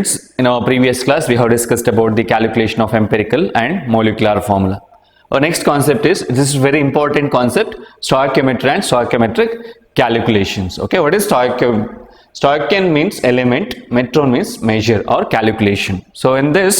students, in our previous class we have discussed about the calculation of empirical and molecular formula. Our next concept is, this is very important concept, stoichiometry and stoichiometric calculations. Okay, what is stoichiometry? Stoichion means element, metron means measure or calculation. So in this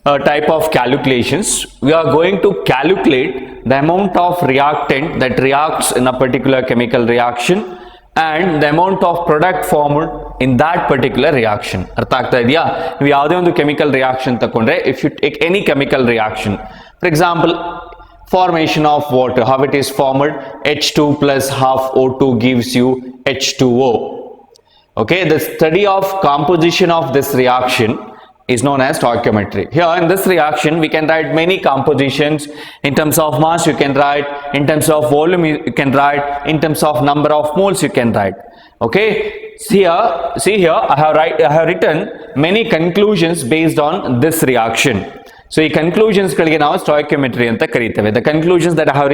type of calculations, we are going to calculate the amount of reactant that reacts in a particular chemical reaction and the amount of product formed in that particular reaction. Artha agta idya? ನೀವು ಯಾವುದೇ ಒಂದು chemical reaction ತಕೊಂಡ್ರೆ, if you take any chemical reaction, for example, formation of water, how it is formed, H2 plus half O2 gives you H2O. Okay, the study of composition of this reaction is known as stoichiometry. Here in this reaction we can write many compositions. In terms of mass you can write, in terms of volume you can write, in terms of number of moles you can write. Okay, see here I have written many conclusions based on this reaction. So ಈ conclusions ಗಳಿಗೆ ನಾವು stoichiometry ಅಂತ ಕರೀತೇವೆ. The conclusions that I have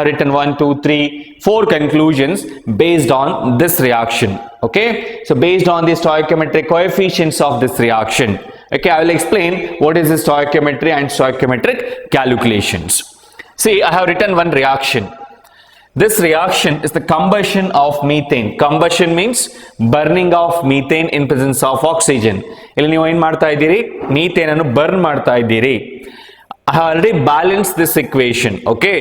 written 1, 2, 3, 4 conclusions based on this reaction. Okay, so based on the stoichiometric coefficients of this reaction. Okay, I will explain what is the stoichiometry and stoichiometric calculations. See, I have written one reaction. This reaction is the combustion of methane. Combustion means burning of methane in presence of oxygen. ಇಲ್ಲಿ ನೀವು ಏನು ಮಾಡ್ತಾ ಇದ್ದೀರಿ, methane ಅನ್ನು burn ಮಾಡ್ತಾ ಇದ್ದೀರಿ. I have already balanced this equation. Okay,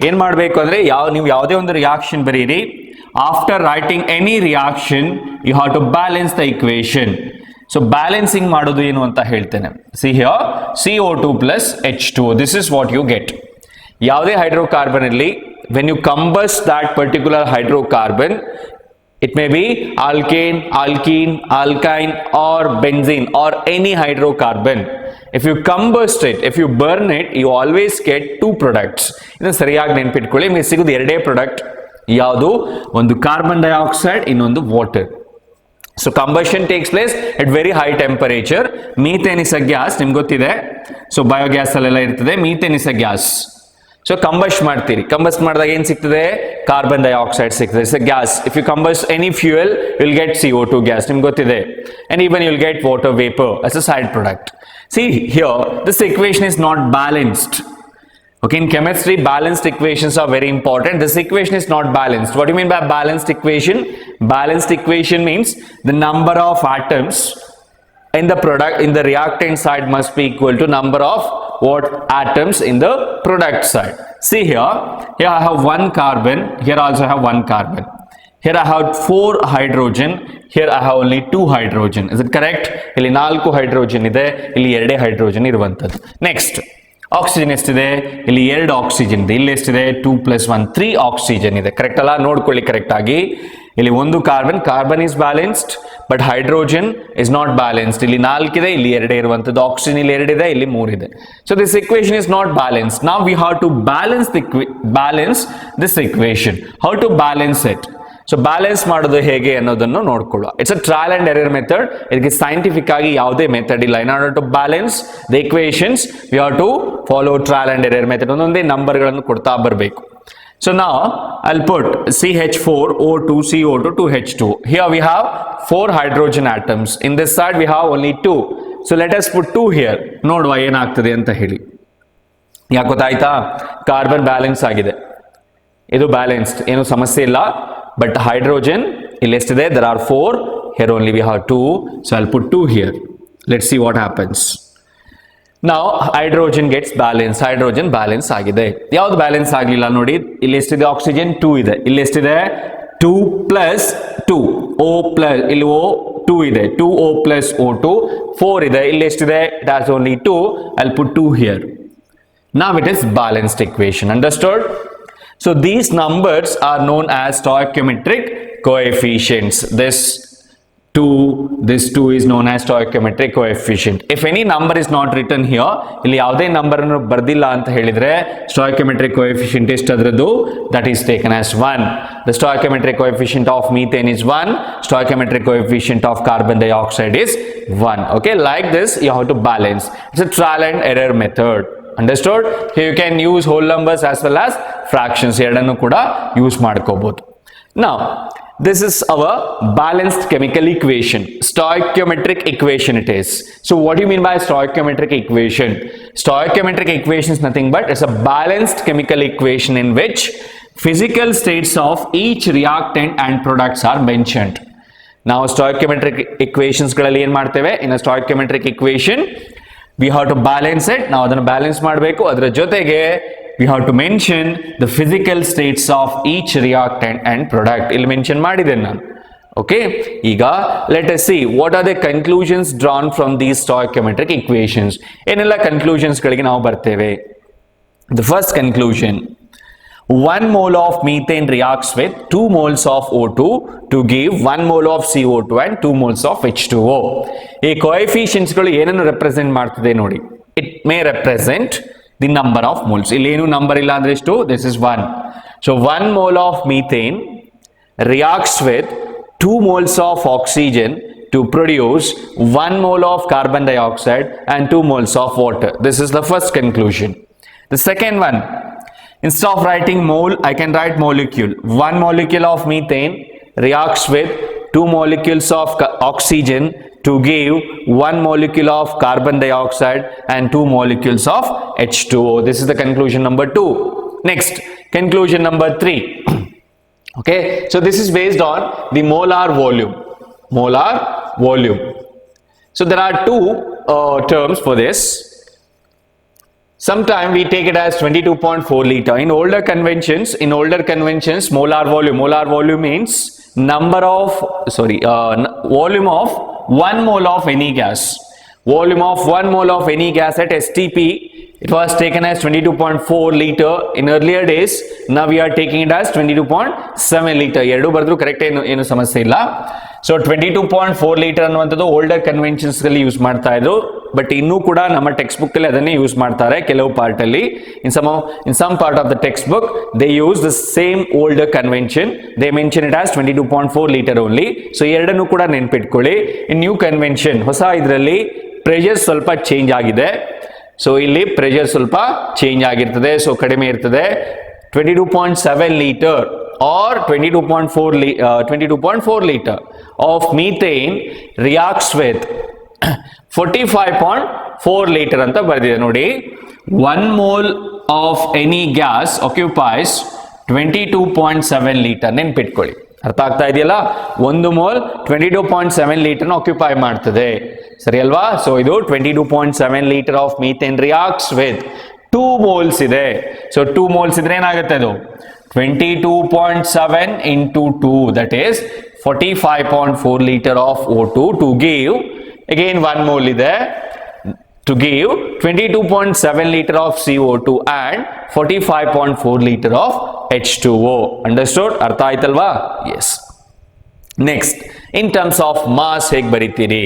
ಏನು ಮಾಡಬೇಕು ಅಂದ್ರೆ ನೀವು ಯಾವುದೇ ಒಂದು ರಿಯಾಕ್ಷನ್ ಬರೀರಿ, after writing any reaction you have to balance the equation. So balancing ಮಾಡೋದು ಏನು ಅಂತ ಹೇಳ್ತೇನೆ. See here, CO2 plus H2O, this is what you get. ಯಾವುದೇ ಹೈಡ್ರೋಕಾರ್ಬನ್ ಇರಲಿ, when you combust that particular hydrocarbon, it may be alkane, alkene, alkyne or benzene or any hydrocarbon. If you combust it, if you burn it, you always get two products. ಇದನ್ನು ಸರಿಯಾಗಿ ನೆನಪಿಟ್ಕೊಳ್ಳಿ. ನಿಮಗೆ ಸಿಗೋದು ಎರಡೇ product. ಯಾವುದು? ಒಂದು carbon dioxide, ಇನ್ನೊಂದು water. So combustion takes place at very high temperature. Methane is a gas, ನಿಮ್ಗೆ ಗೊತ್ತಿದೆ. So biogas ಅಲ್ಲೆಲ್ಲ ಇರ್ತದೆ. Methane is a gas. So combust ಮಾಡ್ತೀರಿ, combust ಮಾಡಿದಾಗ ಏನು ಸಿಗ್ತದೆ? ಕಾರ್ಬನ್ ಡೈಆಕ್ಸೈಡ್ ಸಿಗ್ತದೆ. It's a gas. If you combust any fuel, you'll get CO2 gas, ನಿಮ್ಗೆ ಗೊತ್ತಿದೆ. And even you'll get water vapor as a side product. See here, this equation is not balanced. Okay, in chemistry balanced equations are very important. This equation is not balanced. What do you mean by balanced equation? Balanced equation means the number of atoms in the product, in the reactant side must be equal to number of atoms in the product side. See here I have one carbon, here also I have one carbon, here I have 4 hydrogen, here I have only 2 hydrogen. Is it correct? ಇಲ್ಲಿ 4 hydrogen ಇದೆ, ಇಲ್ಲಿ 2 hydrogen ಇರುವಂತದ್ದು. Next, oxygen ಎಷ್ಟಿದೆ? ಇಲ್ಲಿ 2 oxygen ಇದೆ. ಇಲ್ಲಿ ಎಷ್ಟಿದೆ? 2 + 1 3 oxygen ಇದೆ. ಕರೆಕ್ಟ್ ಅಲ್ಲ? ನೋಡ್ಕೊಳ್ಳಿ ಕರೆಕ್ಟ್ ಆಗಿ. ಇಲ್ಲಿ ಒಂದು carbon is balanced, but hydrogen is not balanced. ಇಲ್ಲಿ 4 ಇದೆ, ಇಲ್ಲಿ 2 ಇರುವಂತದ್ದು. ಆಕ್ಸಿಜನ್ ಇಲ್ಲಿ 2 ಇದೆ, ಇಲ್ಲಿ 3 ಇದೆ. So this equation is not balanced. Now we have to balance this equation. How to balance it? So balance ಮಾಡೋದು ಹೇಗೆ ಅನ್ನೋದನ್ನು ನೋಡ್ಕೊಳ್ಳುವ. It's a trial and error method. ಇದಕ್ಕೆ ಸೈಂಟಿಫಿಕ್ ಆಗಿ ಯಾವುದೇ ಮೆಥಡ್ ಇಲ್ಲ. In order to balance the equations we have to follow trial and error method. ಒಂದೊಂದೇ ನಂಬರ್ಗಳನ್ನು ಕೊಡ್ತಾ ಬರಬೇಕು. So now I'll put CH4, O2, CO2, 2H2. Here we have 4 hydrogen atoms. In this side we have only 2. So let us put 2 here. ನೋಡುವ ಏನಾಗ್ತದೆ ಅಂತ ಹೇಳಿ. ಯಾಕೆ ಗೊತ್ತಾಯ್ತಾ? ಕಾರ್ಬನ್ ಬ್ಯಾಲೆನ್ಸ್ ಆಗಿದೆ, ಇದು ಬ್ಯಾಲೆನ್ಸ್ಡ್, ಏನು ಸಮಸ್ಯೆ ಇಲ್ಲ. ಬಟ್ ಹೈಡ್ರೋಜನ್ ಇಲ್ಲಿ ಎಷ್ಟಿದೆ? There are 4. Here only we have 2. So I'll put 2 here. Let's see what happens. Now hydrogen gets balance. hydrogen balance ಆಗಿದೆ. ಯಾವ್ದು ಬ್ಯಾಲೆನ್ಸ್ ಆಗಲಿಲ್ಲ ನೋಡಿ. ಇಲ್ಲಿ ಎಷ್ಟಿದೆ? ಆಕ್ಸಿಜನ್ 2 ಇದೆ. ಇಲ್ಲಿ ಎಷ್ಟಿದೆ? 2 + 2 O plus, ಇಲ್ಲಿ O 2 ಇದೆ, 2O plus O2. 4 ಇದೆ, ಇಲ್ಲಿ ಎಷ್ಟಿದೆ? It has only 2. I'll put 2 here. Now it is balanced equation. Understood? So these numbers are known as stoichiometric coefficients. This 2 is known as stoichiometric coefficient. If any number is not written here, ಇಲ್ಲಿ ಯಾವುದೇ number ಅನ್ನು ಬರ್ದಿಲ್ಲ ಅಂತ ಹೇಳಿದ್ರೆ stoichiometric coefficient ಎಷ್ಟದ್ರದ್ದು? That is taken as 1. The stoichiometric coefficient of methane is 1. Stoichiometric coefficient of carbon dioxide is 1. Okay, like this you have to balance. It's a trial and error method. Understood? Here you can use whole numbers as well as fractions. ಎರಡನ್ನು ಕೂಡ use ಮಾಡ್ಕೋಬಹುದು. Now This is our balanced chemical equation, stoichiometric equation it is. So what do you mean by stoichiometric equation? Stoichiometric equation is nothing but it's a balanced chemical equation in which physical states of each reactant and products are mentioned. Now stoichiometric equations ಗಳಲ್ಲಿ ಏನು ಮಾಡ್ತೇವೆ? In a stoichiometric equation we have to balance it. ನಾವು ಅದನ್ನು balance ಮಾಡಬೇಕು. ಅದರ ಜೊತೆಗೆ we have to mention the physical states of each reactant and product. ಇಲ್ಲಿ mention ಮಾಡಿದ್ದೇನೆ ನಾನು. Okay, ಈಗ let us see what are the conclusions drawn from these stoichiometric equations. ಏನೆಲ್ಲ conclusions ಗಳಿಗೆ ನಾವು ಬರ್ತೇವೆ? The first conclusion, 1 mole of methane reacts with 2 moles of O2 to give 1 mole of CO2 and 2 moles of H2O. ಈ coefficients ಗಳು ಏನನ್ನು represent ಮಾಡ್ತದೆ ನೋಡಿ. It may represent the number of moles. ಇಲ್ಲಿ ಏನು ನಂಬರ್ ಇಲ್ಲ ಅಂದ್ರೆ ಎಷ್ಟು? This is 1. So 1 mole of methane reacts with 2 moles of oxygen to produce 1 mole of carbon dioxide and 2 moles of water. This is the first conclusion. The second one, instead of writing mole, I can write molecule. 1 molecule of methane reacts with 2 molecules of oxygen to give 1 molecule of carbon dioxide and 2 molecules of H2O. This is the conclusion number 2. Next, conclusion number 3. Okay, so this is based on the molar volume. Molar volume. So there are two terms for this. Sometimes we take it as 22.4 liter. In older conventions, molar volume means volume of 1 mole of any gas. Volume of 1 mole of any gas at STP, it was taken as 22.4 liter in earlier days. Now we are taking it as 22.7 liter. ಎರಡು ಬರೆದ್ರು correct ಏನು ಸಮಸ್ಯೆ ಇಲ್ಲ. So 22.4 litre ಅನ್ನುವಂಥದ್ದು older conventions ಗಳಲ್ಲಿ use ಮಾಡ್ತಾ ಇದ್ರು, but ಇನ್ನೂ ಕೂಡ ನಮ್ಮ ಟೆಕ್ಸ್ಟ್ ಬುಕ್ ಅಲ್ಲಿ ಅದನ್ನೇ ಯೂಸ್ ಮಾಡ್ತಾರೆ ಕೆಲವು ಪಾರ್ಟ್ ಅಲ್ಲಿ. In some part of the textbook they use the same older convention, they mention it as 22.4 litre only. So ಎರಡನ್ನೂ ಕೂಡ ನೆನ್ಪಿಟ್ಕೊಳ್ಳಿ. ಇನ್ ನ್ಯೂ ಕನ್ವೆನ್ಷನ್ ಹೊಸ ಇದರಲ್ಲಿ ಪ್ರೆಷರ್ ಸ್ವಲ್ಪ ಚೇಂಜ್ ಆಗಿದೆ. ಸೊ ಇಲ್ಲಿ ಪ್ರೆಷರ್ ಸ್ವಲ್ಪ ಚೇಂಜ್ ಆಗಿರ್ತದೆ, ಸೊ ಕಡಿಮೆ ಇರ್ತದೆ. 22.7 liter or 22.4 liter of methane reacts with 45.4 liter ಅಂತ ಬರೆದಿದೆ ನೋಡಿ. 1 mole of any gas occupies 22.7 liter. ನೆನ್ಪಿಟ್ಕೊಳ್ಳಿ, ಅರ್ಥ ಆಗ್ತಾ ಇದೆಯಲ್ಲ? 1 mole 22.7 ಲೀಟರ್ ಆಕ್ಯುಪೈ ಮಾಡ್ತದೆ, ಸರಿ ಅಲ್ವಾ? ಸೊ ಇದು 22.7 liter of methane reacts with 2 moles ಇದೆ. ಸೊ 2 moles ಇದ್ರೆ ಏನಾಗುತ್ತೆ? ಅದು 22.7 into 2, that is 45.4 liter of O2 to give, again 1 mole ಇದೆ, to give 22.7 liter of CO2 and 45.4 liter of H2O. Understood? ಅರ್ಥ ಆಯ್ತಲ್ವಾ? Yes. Next, in terms of mass ಹೇಗೆ ಬರೀತೀರಿ?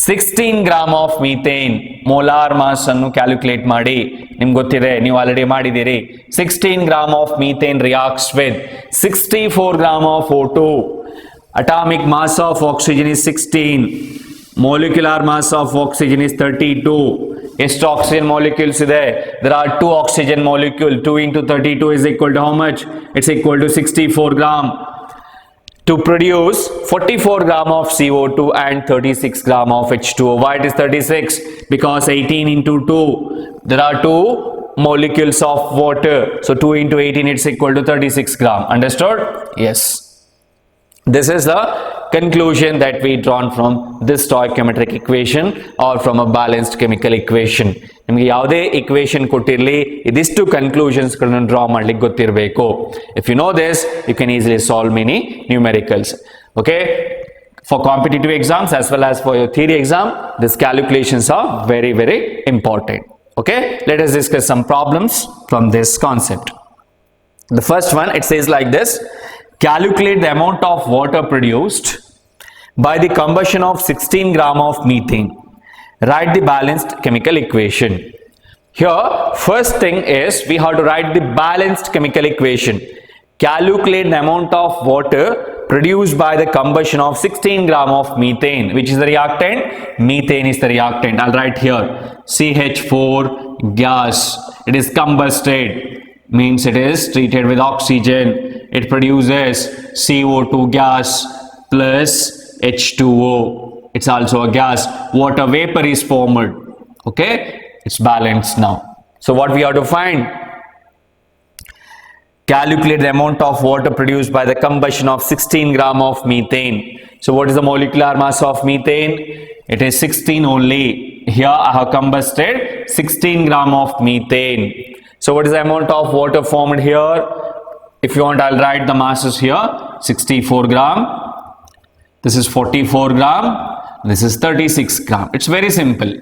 16 gram of methane molar mass ಅನ್ನು calculate ಮಾಡಿ. ನಿಮ್ಗೆ ಗೊತ್ತಿದೆ, ನೀವು ಆಲ್ರೆಡಿ ಮಾಡಿದ್ದೀರಿ. 16 gram of methane reacts with 64 gram of O2. Atomic mass of oxygen is 16, molecular mass of oxygen is 32. ಎಷ್ಟು oxygen molecules ಇದೆ? there are 2 oxygen molecule. 2 into 32 is equal to how much? It's equal to 64 gram. To produce 44 gram of CO2 and 36 gram of H2O. Why it is 36? Because 18 into 2, there are 2 molecules of water. So 2 into 18, it's equal to 36 gram. Understood? Yes. This is the conclusion that we drawn from this stoichiometric equation or from a balanced chemical equation. ನಿಮಗೆ ಯಾವುದೇ equation ಕೊಟ್ಟಿರಲಿ, ಇದಿಷ್ಟು conclusions ಗಳನ್ನು draw ಮಾಡ್ಲಿಕ್ಕೆ ಗೊತ್ತಿರಬೇಕು. If you know this, you can easily solve many numericals. Okay? For competitive exams as well as for your theory exam, these calculations are very, very important. Okay? Let us discuss some problems from this concept. The first one, it says like this: calculate the amount of water produced by the combustion of 16 gram of methane. Write the balanced chemical equation. Here, first thing is we have to write the balanced chemical equation. Calculate the amount of water produced by the combustion of 16 gram of methane. Which is the reactant? Methane is the reactant. I'll write here CH4 gas. It is combusted, means it is treated with oxygen. it produces CO2 gas plus H2O. It's also a gas. Water vapor is formed. Okay, it's balanced now. So what we have to find? Calculate the amount of water produced by the combustion of 16 gram of methane. So what is the molecular mass of methane? It is 16 only. Here I have combusted 16 gram of methane. So what is the amount of water formed here? If you want, I'll write the masses here. 64 gram. This is 44 gram. This is 36 gram. It's very simple.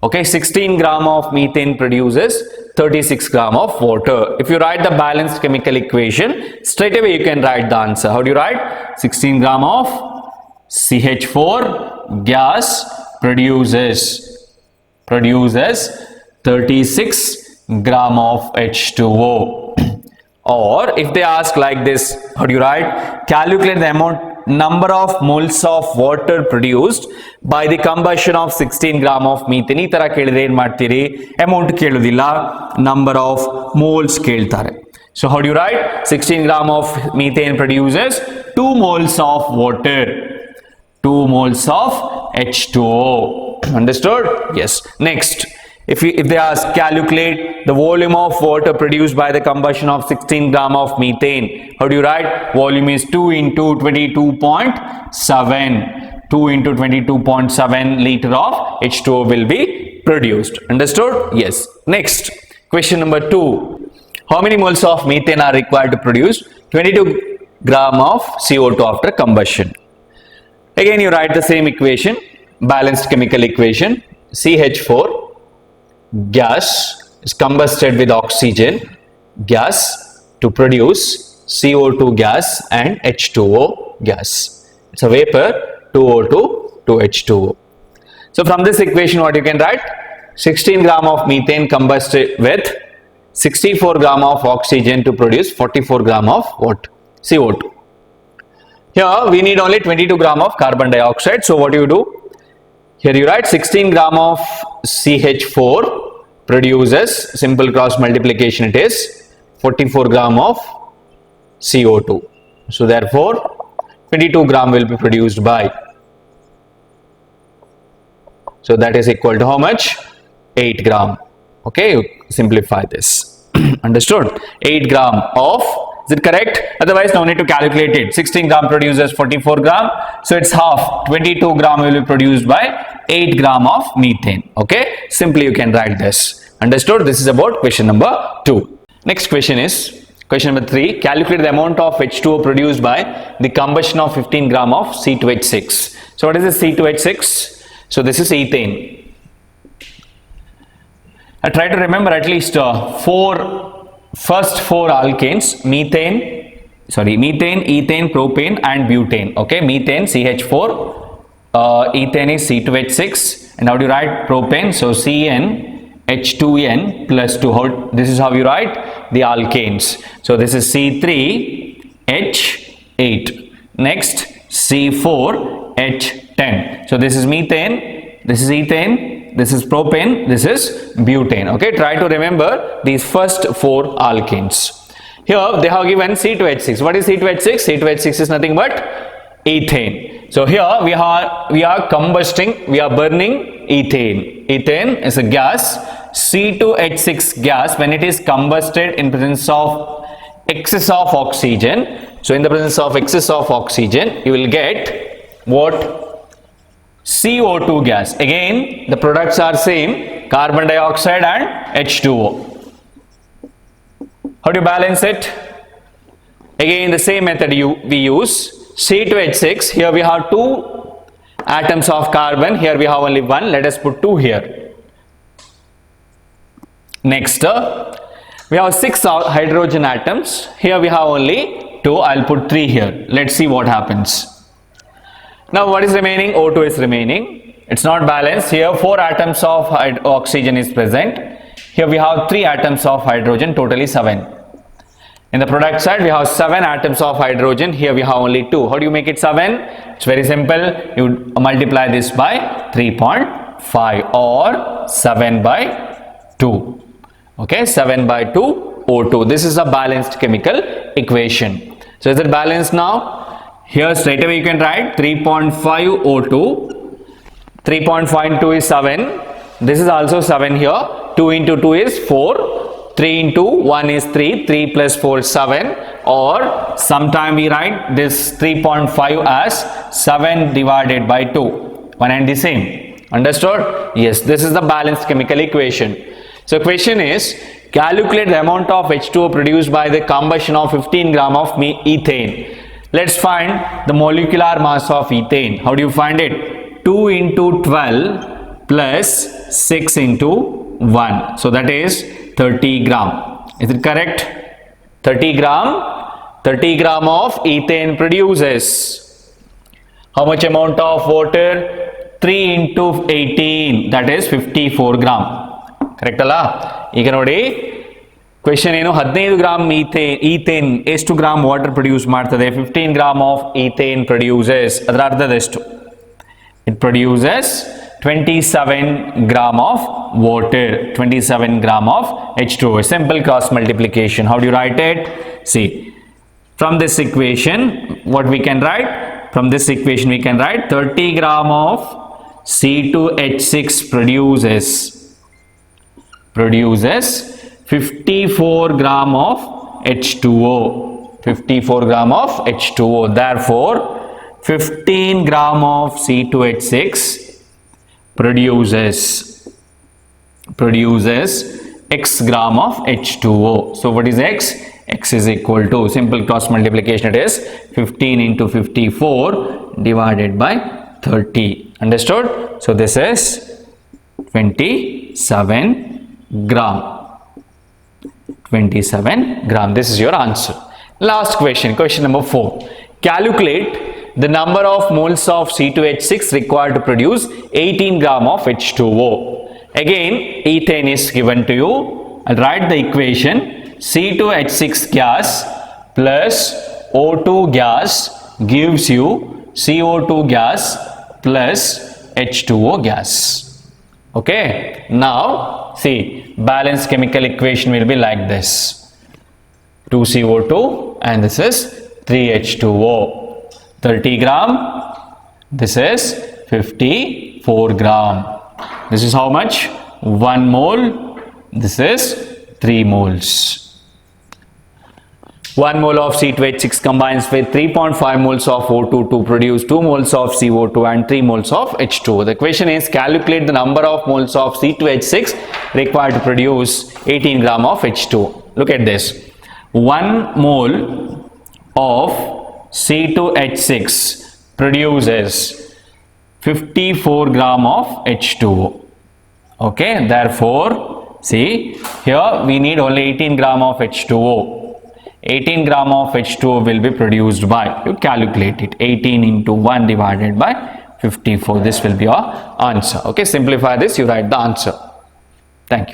Okay, 16 gram of methane produces 36 gram of water. If you write the balanced chemical equation, straight away you can write the answer. How do you write? 16 gram of CH4 gas produces 36 gram of H2O. Or if they ask like this, how do you write? Calculate the number of moles of water produced by the combustion of 16 gram of methane. ಈ ತರ ಕೇಳಿದ್ರೆ ಏನು ಮಾಡ್ತೀರಿ? Amount ಕೇಳುವುದಿಲ್ಲ, number of moles ಕೇಳ್ತಾರೆ. So how do you write? 16 gram of methane produces 2 moles of water, 2 moles of H2O. Understood? Yes. Next, if they ask calculate the volume of water produced by the combustion of 16 gram of methane, how do you write? Volume is 2 into 22.7. 2 into 22.7 liter of H2O will be produced. Understood? Yes. Next, question number 2. How many moles of methane are required to produce 22 gram of CO2 after combustion? Again, you write the same equation, balanced chemical equation. CH4 gas is combusted with oxygen gas to produce CO2 gas and H2O gas. It's a vapor, 2O2 to H2O. So from this equation, what you can write? 16 gram of methane combusted with 64 gram of oxygen to produce 44 gram of what? CO2. Here we need only 22 gram of carbon dioxide. So what do you do? Here you write 16 gram of CH4 produces, simple cross multiplication it is, 44 gram of CO2. So therefore 22 gram will be produced by. So that is equal to how much? 8 gram. Okay, you simplify this. Understood? 8 gram of, is it correct? Otherwise no need to calculate it. 16 gram produces 44 gram. So it's half. 22 gram will be produced by 8 gram of methane. Okay, simply you can write this. Understood? This is about question number 2. Next question is question number 3. Calculate the amount of H2O produced by the combustion of 15 gram of C2H6. So what is this C2H6? So this is ethane. I try to remember at least first four alkanes: methane, ethane, propane and butane. Okay, methane CH4, ethane is C2H6, and how do you write propane? So CN H2N plus 2. This is how you write the alkanes. So this is C3H8. Next C4H10. So this is methane, this is ethane, this is propane, this is butane. Okay, try to remember these first 4 alkanes. Here they have given C2H6. What is C2H6? C2H6 is nothing but ethane. So here we are combusting, we are burning ethane. Ethane is a gas. C2H6 gas, when it is combusted in presence of excess of oxygen, so in the presence of excess of oxygen, you will get what? CO2 gas. Again, the products are same, carbon dioxide and H2O. How do you balance it? Again, the same method we use. C2H6, here we have 2 atoms of carbon, here we have only 1. Let us put 2 here. Next, we have 6 hydrogen atoms, here we have only 2. I'll put 3 here. Let's see what happens. Now what is remaining? O2 is remaining. It's not balanced. Here 4 atoms of oxygen is present. Here we have 3 atoms of hydrogen, totally 7. In the product side we have 7 atoms of hydrogen. Here we have only 2. How do you make it 7? It's very simple. You multiply this by 3.5 or 7 by 2. Okay, 7 by 2 O2. This is a balanced chemical equation. So is it balanced now? Here straight away you can write 3.5 O2, 3.52 is 7, this is also 7 here, 2 into 2 is 4, 3 into 1 is 3, 3 plus 4 is 7, or sometime we write this 3.5 as 7 divided by 2, one and the same. Understood? Yes, this is the balanced chemical equation. So question is, calculate the amount of H2O produced by the combustion of 15 gram of ethane. Let's find the molecular mass of ethane. How do you find it? 2 into 12 plus 6 into 1. So that is 30 gram. Is it correct? 30 gram. 30 gram of ethane produces how much amount of water? 3 into 18, that is 54 gram. Correct alla? ಈಗ ನೋಡಿ question ಏನು 15 gram ethane ಎಷ್ಟು gram water produce ಮಾಡ್ತದೆ? 15 gram of ethane produces, ಅದರ ಅರ್ಧದೆಷ್ಟು? It produces 27 gram of water, 27 gram of H2O. Simple cross multiplication. How do you write it? See, from this equation what we can write? From this equation we can write 30 gram of C2H6 produces 54 gram of H2O. 54 gram of H2O. Therefore 15 gram of C2H6 produces x gram of H2O. So what is x? X is equal to, simple cross multiplication, it is 15 into 54 divided by 30. Understood? So this is 27 gram. 27 gram. This is your answer. Last question, question number 4. Calculate the number of moles of C2H6 required to produce 18 gram of H2O. Again, ethane is given to you. I'll write the equation. C2H6 gas plus O2 gas gives you CO2 gas plus H2O gas. Okay. Now, see, balanced chemical equation will be like this. 2CO2 and this is 3H2O. 30 gram, this is 54 gram. This is how much? 1 mole, this is 3 moles. 1 mole of C2H6 combines with 3.5 moles of O2 to produce 2 moles of CO2 and 3 moles of H2O. The question is, calculate the number of moles of C2H6 required to produce 18 gram of H2O. Look at this. 1 mole of C2H6 produces 54 gram of H2O. Okay, therefore, see, here we need only 18 gram of H2O. 18 gram of H2O will be produced by, you calculate it, 18 into 1 divided by 54. This will be your answer. Okay, simplify this, you write the answer. Thank you.